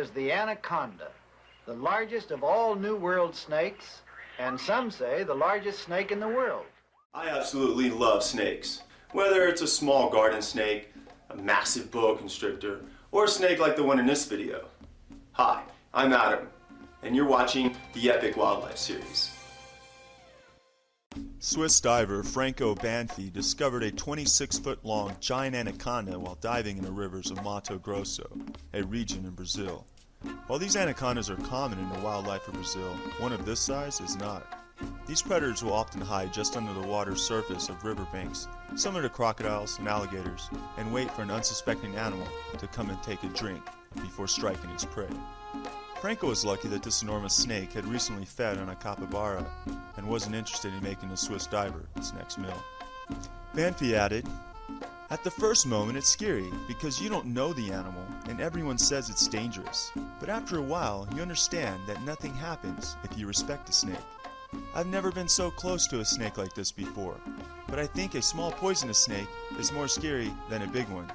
is the anaconda, the largest of all New World snakes, and some say the largest snake in the world. I absolutely love snakes. Whether it's a small garden snake, a massive boa constrictor, or a snake like the one in this video. Hi, I'm Adam, and you're watching the Epic Wildlife Series. Swiss diver Franco Banfi discovered a 26-foot-long giant anaconda while diving in the rivers of Mato Grosso, a region in Brazil. While these anacondas are common in the wildlife of Brazil, one of this size is not. These predators will often hide just under the water surface of riverbanks, similar to crocodiles and alligators, and wait for an unsuspecting animal to come and take a drink before striking its prey. Franco was lucky that this enormous snake had recently fed on a capybara and wasn't interested in making the Swiss diver its next meal. Banfi added, "At the first moment it's scary because you don't know the animal and everyone says it's dangerous. But after a while you understand that nothing happens if you respect a snake. I've never been so close to a snake like this before, but I think a small poisonous snake is more scary than a big one.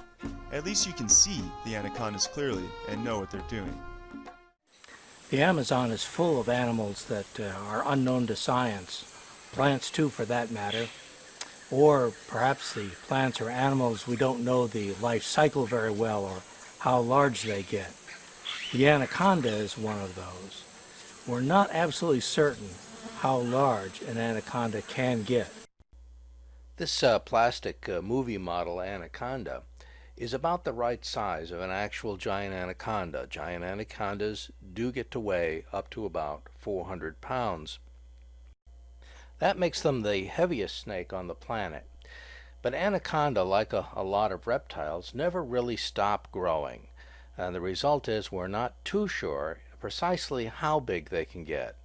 At least you can see the anacondas clearly and know what they're doing." The Amazon is full of animals that are unknown to science, plants too for that matter, or perhaps the plants or animals we don't know the life cycle very well or how large they get. The anaconda is one of those. We're not absolutely certain how large an anaconda can get. This plastic movie model anaconda is about the right size of an actual giant anaconda. Giant anacondas do get to weigh up to about 400 pounds. That makes them the heaviest snake on the planet. But anaconda, like a lot of reptiles, never really stop growing. And the result is we're not too sure precisely how big they can get.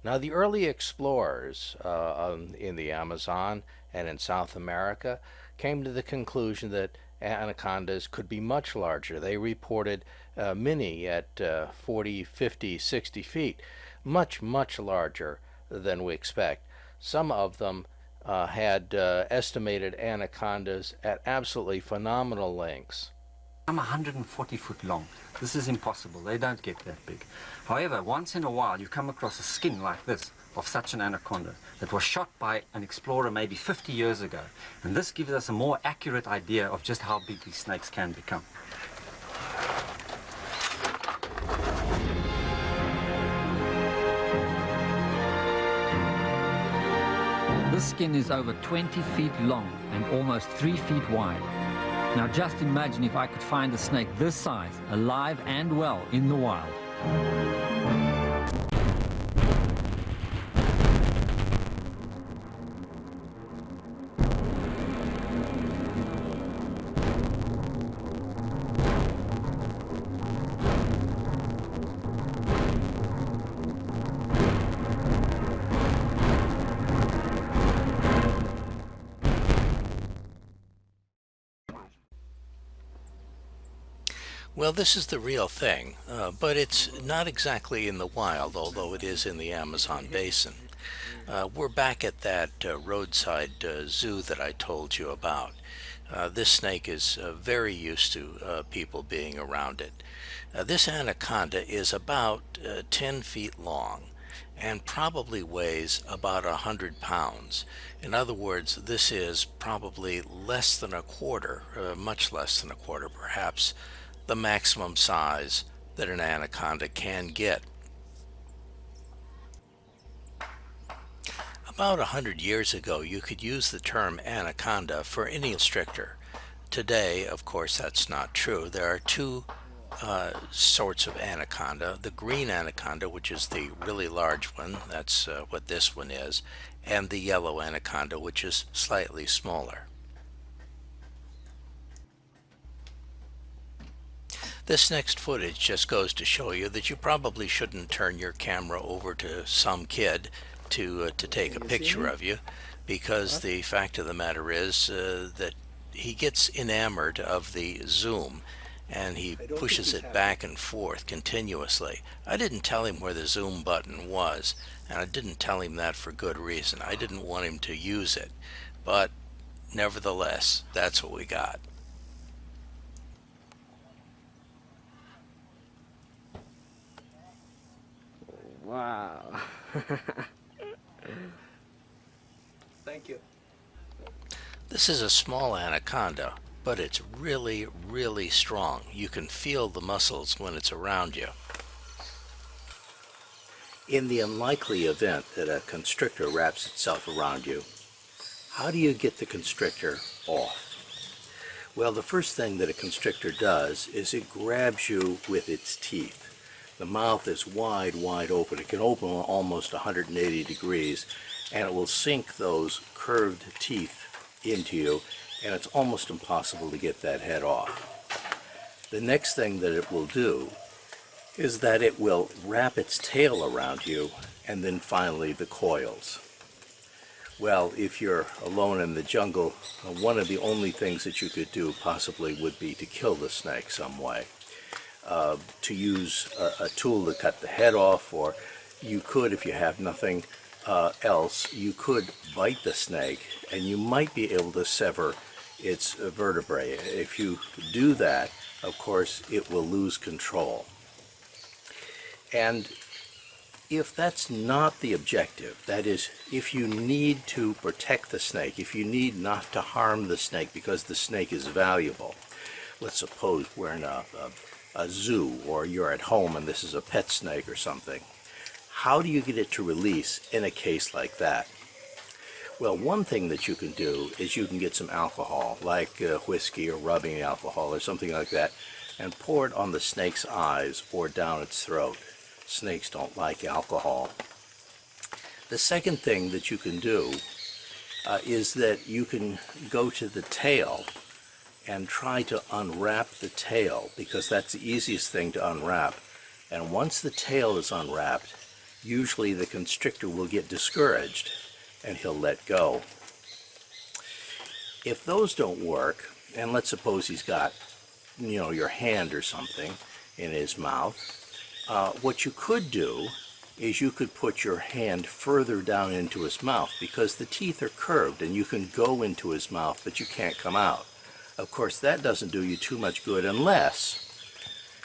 Now, the early explorers in the Amazon and in South America came to the conclusion that anacondas could be much larger. They reported many at 40, 50, 60 feet, much larger than we expect. Some of them had estimated anacondas at absolutely phenomenal lengths. I'm 140 foot long. This is impossible. They don't get that big. However, once in a while you come across a skin like this of such an anaconda that was shot by an explorer maybe 50 years ago. And this gives us a more accurate idea of just how big these snakes can become. This skin is over 20 feet long and almost 3 feet wide. Now just imagine if I could find a snake this size, alive and well, in the wild. Well, this is the real thing, but it's not exactly in the wild, although it is in the Amazon basin. We're back at that roadside zoo that I told you about. This snake is very used to people being around it. This anaconda is about 10 feet long and probably weighs about 100 pounds. In other words, this is probably less than a quarter, much less than a quarter perhaps, the maximum size that an anaconda can get. About 100 years ago, you could use the term anaconda for any constrictor. Today, of course, that's not true. There are two sorts of anaconda. The green anaconda, which is the really large one, that's what this one is, and the yellow anaconda, which is slightly smaller. This next footage just goes to show you that you probably shouldn't turn your camera over to some kid to take a picture of you, because the fact of the matter is that he gets enamored of the zoom and he pushes it back and forth continuously. I didn't tell him where the zoom button was, and I didn't tell him that for good reason. I didn't want him to use it, but nevertheless, that's what we got. Wow. Thank you. This is a small anaconda, but it's really, really strong. You can feel the muscles when it's around you. In the unlikely event that a constrictor wraps itself around you, how do you get the constrictor off? Well, the first thing that a constrictor does is it grabs you with its teeth. The mouth is wide, wide open. It can open almost 180 degrees, and it will sink those curved teeth into you, and it's almost impossible to get that head off. The next thing that it will do is that it will wrap its tail around you, and then finally the coils. Well, if you're alone in the jungle, one of the only things that you could do possibly would be to kill the snake some way. To use a tool to cut the head off, or you could, if you have nothing else, you could bite the snake and you might be able to sever its vertebrae. If you do that, of course, it will lose control. And if that's not the objective, that is, if you need to protect the snake, if you need not to harm the snake because the snake is valuable, let's suppose we're in a zoo or you're at home and this is a pet snake or something, how do you get it to release in a case like that? Well, one thing that you can do is you can get some alcohol, like whiskey or rubbing alcohol or something like that, and pour it on the snake's eyes or down its throat. Snakes don't like alcohol. The second thing that you can do is that you can go to the tail and try to unwrap the tail, because that's the easiest thing to unwrap. And once the tail is unwrapped, usually the constrictor will get discouraged and he'll let go. If those don't work, and let's suppose he's got, your hand or something in his mouth, what you could do is you could put your hand further down into his mouth, because the teeth are curved and you can go into his mouth, but you can't come out. Of course, that doesn't do you too much good unless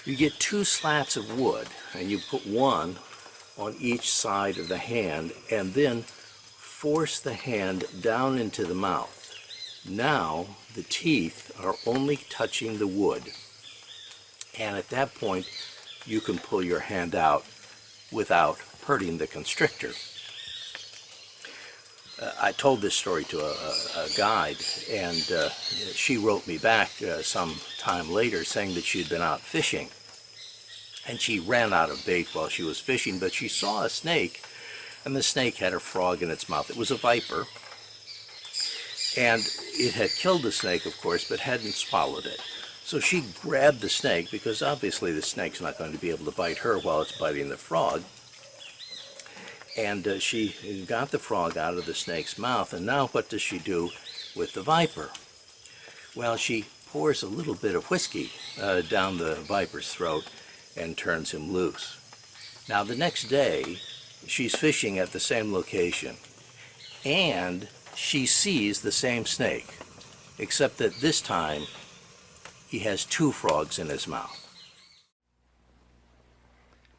you get 2 slats of wood and you put one on each side of the hand and then force the hand down into the mouth. Now the teeth are only touching the wood, and at that point you can pull your hand out without hurting the constrictor. I told this story to a guide, and she wrote me back some time later saying that she'd been out fishing, and she ran out of bait while she was fishing, but she saw a snake, and the snake had a frog in its mouth. It was a viper, and it had killed the snake, of course, but hadn't swallowed it. So she grabbed the snake, because obviously the snake's not going to be able to bite her while it's biting the frog. And she got the frog out of the snake's mouth, and now what does she do with the viper? Well, she pours a little bit of whiskey down the viper's throat and turns him loose. Now the next day, she's fishing at the same location, and she sees the same snake, except that this time he has 2 frogs in his mouth.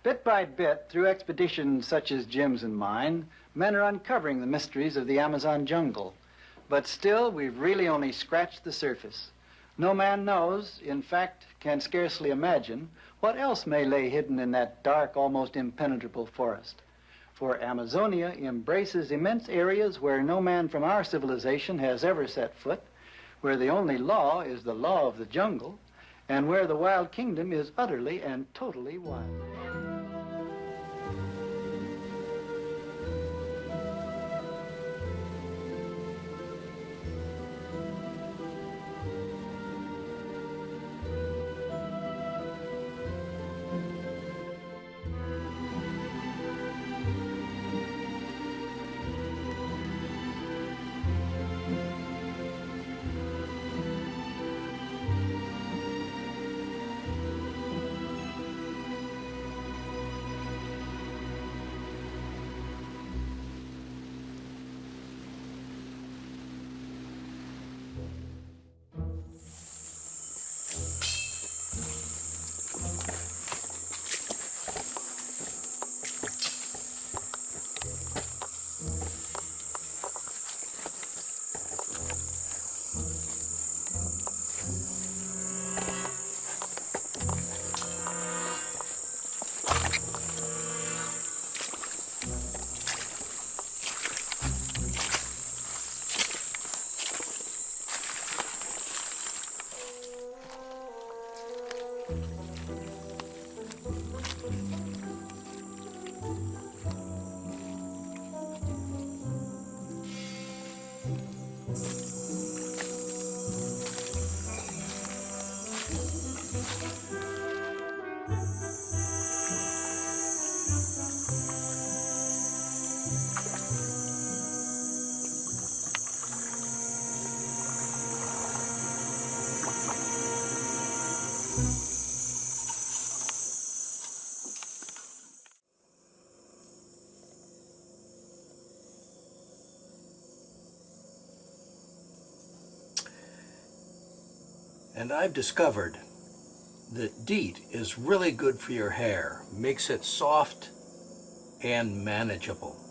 Bit by bit, through expeditions such as Jim's and mine, men are uncovering the mysteries of the Amazon jungle. But still, we've really only scratched the surface. No man knows, in fact, can scarcely imagine, what else may lay hidden in that dark, almost impenetrable forest. For Amazonia embraces immense areas where no man from our civilization has ever set foot, where the only law is the law of the jungle, and where the wild kingdom is utterly and totally wild. And I've discovered that DEET is really good for your hair, makes it soft and manageable.